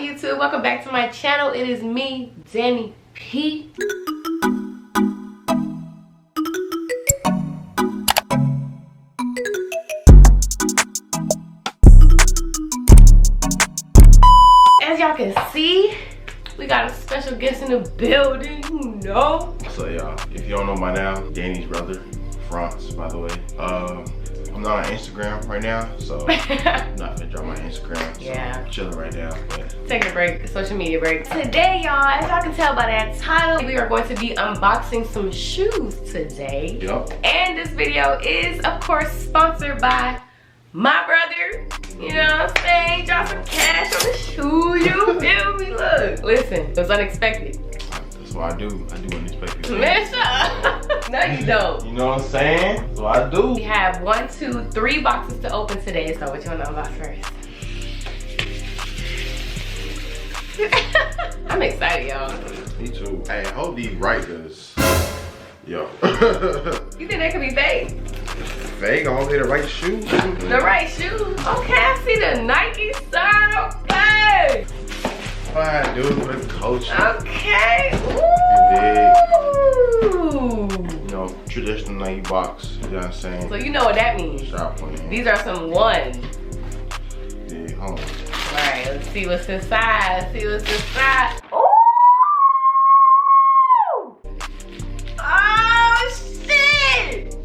YouTube? Welcome back to my channel. It is me, Danny P. As y'all can see, we got a special guest in the building, you know. So y'all, if you don't know by now, Danny's brother, France, by the way. I'm not on Instagram right now, so I'm not gonna drop my Instagram. So Yeah. I'm chilling right now. But Taking a break, a social media break. Today, y'all, as y'all can tell by that title, we are going to be unboxing some shoes today. yep. And this video is, of course, sponsored by my brother. You know what I'm saying? Drop some cash on the shoe, you feel me? Look, listen, it was unexpected. That's what I do. I do unexpected things. Man, shut up. No, you don't. You know what I'm saying? That's what I do. We have 1, 2, 3 boxes to open today. So what you want to unbox first? I'm excited, y'all. Me too. Hey, I hope these right, cause yo. You think that could be fake? Fake, I hope they the right shoes. The right shoes. Okay, I see the Nike sign. Okay. What I do for the coach. Okay. Ooh. You know, traditional Nike box. You know what I'm saying? So you know what that means. Shop one. These are some ones. Yeah, hold on. Alright, let's see what's inside. See what's inside. Ooh. Oh shit!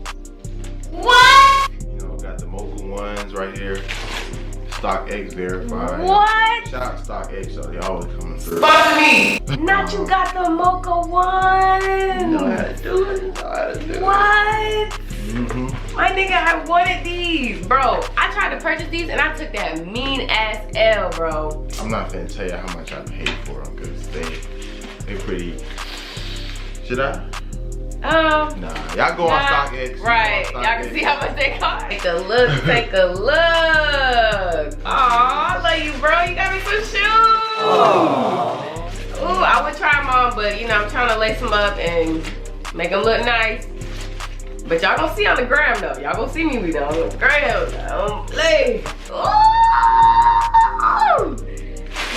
What? You know, got the Mocha ones right here. Stockx verified. What? Shout out Stockx, so they always coming through. Spot me! Not you got the Mocha one. You know how to do it. You know how to do it. What? My nigga, I wanted these. Bro, I tried to purchase these and I took that mean ass L, bro. I'm not finna tell you how much I paid for them because they pretty. Should I? Nah, Y'all go on StockX. Right, y'all can see how much they cost. Take a look, take a look. Aw, I love you, bro. You got me some shoes. Aww. Ooh, I would try them on, but you know, I'm trying to lace them up and make them look nice. But y'all gonna see on the gram though. Y'all gonna see me with on the gram. Don't play. Ooh.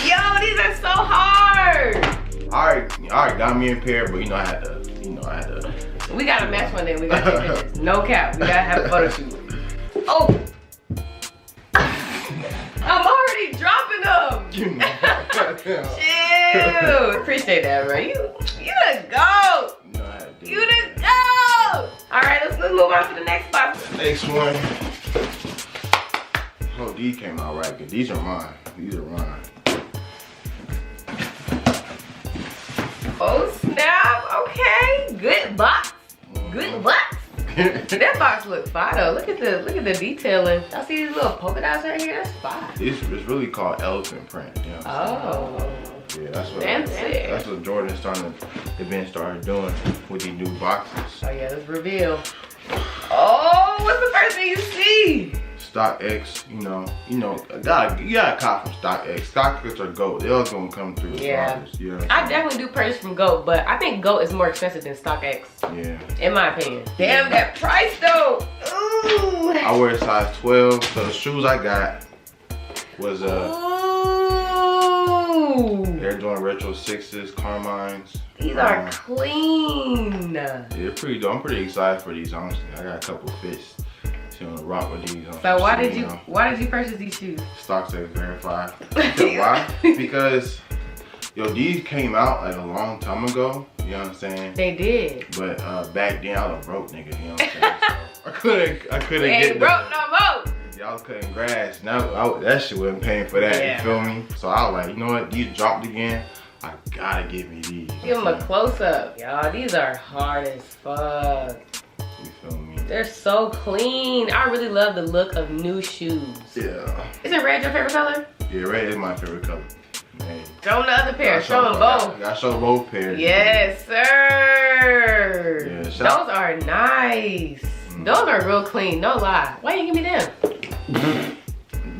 Yo, these are so hard. Alright, got me in pair, but you know I had to. We gotta match one day. We gotta take pictures. No cap. We gotta have a photo shoot. Oh. I'm already dropping them. You know. Chill. Appreciate that, bro. You the GOAT. You know how to do You it. the GOAT. All right, let's move on to the next box. Next one. Oh, these came out right good. These are mine. These are mine. Oh snap. Okay. Good box. Good box. That box looks fire though. Look at the detailing. Y'all see these little polka dots right here? That's fire. It's really called elephant print. You know what I'm saying? Yeah, that's what Jordan's started doing with these new boxes. Oh yeah, let's reveal. Oh, what's the first thing you see? StockX, you gotta cop from StockX. StockX are GOAT. They all gonna come through. Yeah. Yeah. I definitely do purchase from GOAT, but I think GOAT is more expensive than StockX. Yeah. In my opinion. Damn, that price though. Ooh. I wear a size 12, so the shoes I got was Ooh. they're doing retro 6s, Carmines. These are clean. Yeah, they're pretty dope. I'm pretty excited for these, honestly. I got a couple fits. So I'm gonna rock with these. So why did you purchase these shoes? Stockx verified. You know why? Because these came out like a long time ago. You know what I'm saying? They did. But back then I was a broke nigga. You know what I'm saying? So I couldn't ain't get broke no more. Y'all cutting grass. Now that shit wasn't paying for that. Yeah. You feel me? So I was like, you know what? These dropped again. I gotta give me these. Give them a close up, y'all. These are hard as fuck. You feel me? They're so clean. I really love the look of new shoes. Yeah. Isn't red your favorite color? Yeah, red is my favorite color. Hey. Show them the other pair. Show them both. Gotta show both pairs. Yes, sir. Yeah, those are nice. Those are real clean. No lie. Why you give me them?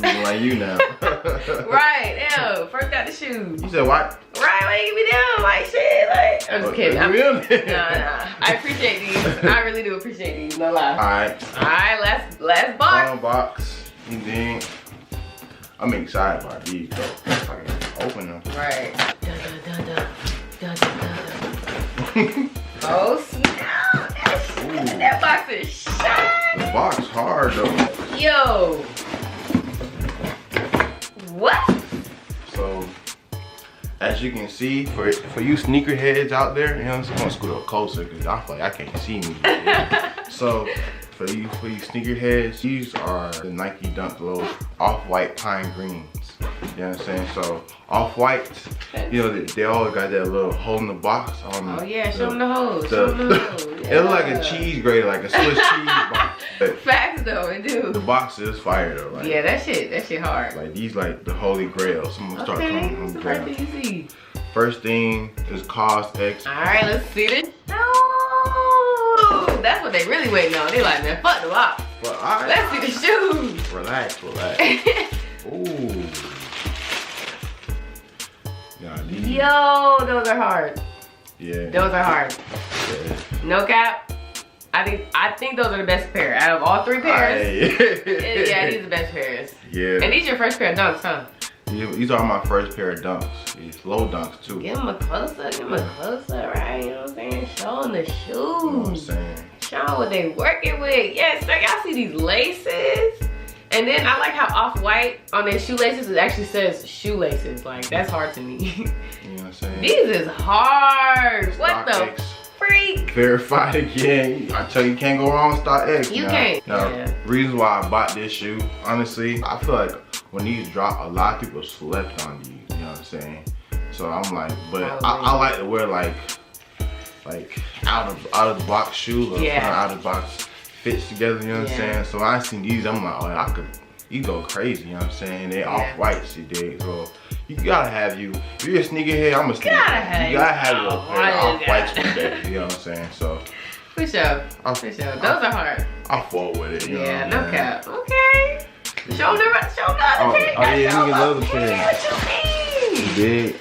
Like you now. Right. Ew. First got the shoes. You said what? Right. Why you give me them? Like shit. Like I'm just kidding. Nah. I appreciate these. I really do appreciate these. No lie. All right. Last box. Final box. And then I'm excited about these though. open them. Right. Oh snap! That box is shiny. The box hard though. Yo. What? So, as you can see, for you sneakerheads out there, you know, I'm just gonna scoot up closer because I feel like I can't see me. So, for you sneakerheads, these are the Nike Dunk Low off-white pine greens. You know what I'm saying? So, off-white, you know, they all got that little hole in the box. Oh yeah, show them the hole. Show them the hole. Yeah. It look like a cheese grater, like a Swiss cheese box. Facts though, it do. The box is fire though, right? Yeah, that shit hard. Like these, like the holy grail. So I'm gonna start from the ground. Easy. First thing is Stockx. All right, let's see this. No, that's what they really waiting on. They like, man, fuck the box. Well, right. Let's see the shoes. Relax. Ooh. Yeah, these. Yo, those are hard. Yeah. Those are hard. Yeah. No cap. I think those are the best pair out of all 3 pairs. Yeah, these are the best pairs. Yeah. And these are your first pair of dunks, huh? Yeah, these are my first pair of dunks. These low dunks too. Give them a close up, right? You know what I'm saying? Show them the shoes. You know what I'm saying? Show them what they working with. Yes, sir. Y'all see these laces? And then I like how off-white on their shoelaces, it actually says shoelaces. Like, that's hard to me. You know what I'm saying? These is hard. What the Stockx. freak? Verified again. I tell you, can't go wrong with Stockx. You can't. Now, Yeah. reasons why I bought this shoe, honestly, I feel like when these drop, a lot of people slept on these. You know what I'm saying? So I'm like, but I like to wear like out of the box shoes, or out of the box fits together. You know what I'm saying? So when I seen these, I'm like, oh, you go crazy. You know what I'm saying? They off whites, you dig? So you gotta have you. If you're a sneakerhead, I'm a sneakerhead. You gotta have your pair of off whites one day. You know what I'm saying? So. For sure. For sure. Those are hard. I'll fall with it. You know no cap. Okay. Show the other pair. Oh yeah, look at the other pair. What you mean? You dig?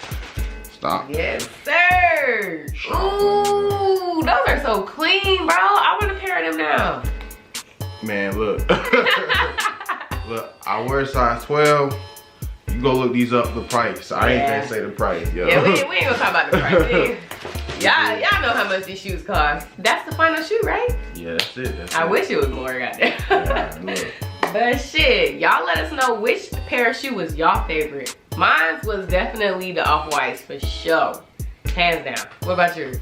Stop. Yes, sir. Ooh, those are so clean, bro. I want a pair of them now. Man, look. Look, I wear size 12. You go look these up, the price. I ain't gonna say the price, yo. Yeah, we ain't gonna talk about the price. Y'all know how much these shoes cost. That's the final shoe, right? Yeah, that's it. I wish it was more, goddamn. Yeah, look. But shit, y'all let us know which pair of shoe was y'all favorite. Mine was definitely the off-whites for sure. Hands down. What about yours?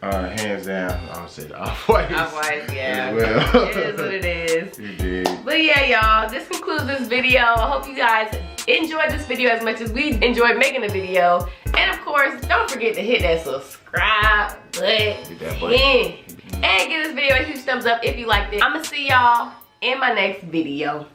Hands down, I'll say the off-whites. Off-whites, yeah. Well. It is what it is. You did. But yeah, y'all, this concludes this video. I hope you guys enjoyed this video as much as we enjoyed making the video. And of course, don't forget to hit that subscribe button. And give this video a huge thumbs up if you liked it. I'm gonna see y'all in my next video.